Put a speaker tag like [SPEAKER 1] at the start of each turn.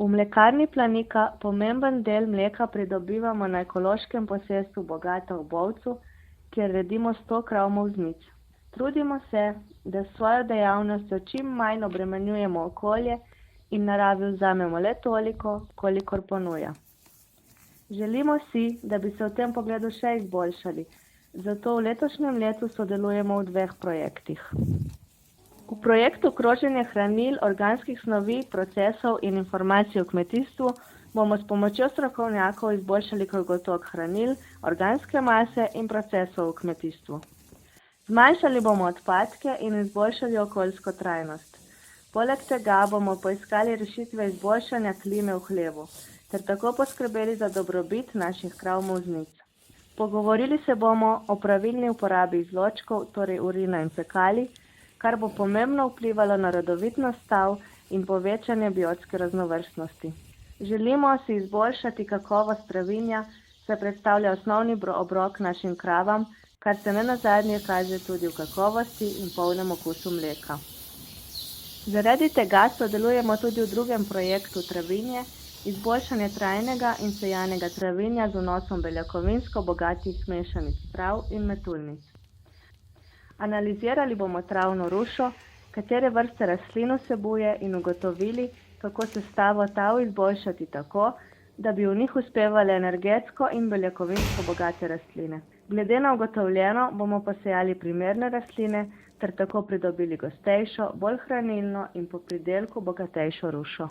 [SPEAKER 1] V mlekarni Planika pomemben del mleka pridobivamo na ekološkem posestvu Bogata v Bovcu, kjer redimo 100 krav molznic. Trudimo se, da s svojo dejavnostjo čim manj obremenjujemo okolje in naravi vzamemo le toliko, kolikor ponuja. Želimo si, da bi se v tem pogledu še izboljšali, zato v letošnjem letu sodelujemo v 2 projektih. V projektu kroženje hranil, organskih snovi, procesov in informacij v kmetijstvu bomo s pomočjo strokovnjakov izboljšali krogotok hranil, organske mase in procesov v kmetijstvu. Zmanjšali bomo odpadke in izboljšali okoljsko trajnost. Poleg tega bomo poiskali rešitve izboljšanja klime v hlevu, ter tako poskrbeli za dobrobit naših krav molznic. Pogovorili se bomo o pravilni uporabi izločkov, torej urina in fekalij, kar bo pomembno vplivalo na rodovitnost stav in povečanje biotske raznovrstnosti. Želimo si izboljšati kakovost travinja, saj predstavlja osnovni obrok našim kravam, kar se nenazadnje kaže tudi v kakovosti in polnem okusu mleka. Zaradi tega sodelujemo tudi v drugem projektu Travinje, izboljšanje trajnega in sejanega travinja z vnosom beljakovinsko bogatih mešanic trav in metulnic. Analizirali bomo travno rušo, katere vrste rastlin vsebuje in ugotovili, kako sestavo tav izboljšati tako, da bi v njih uspevale energetsko in beljakovinsko bogate rastline. Glede na ugotovljeno bomo posejali primerne rastline ter tako pridobili gostejšo, bolj hranilno in po pridelku bogatejšo rušo.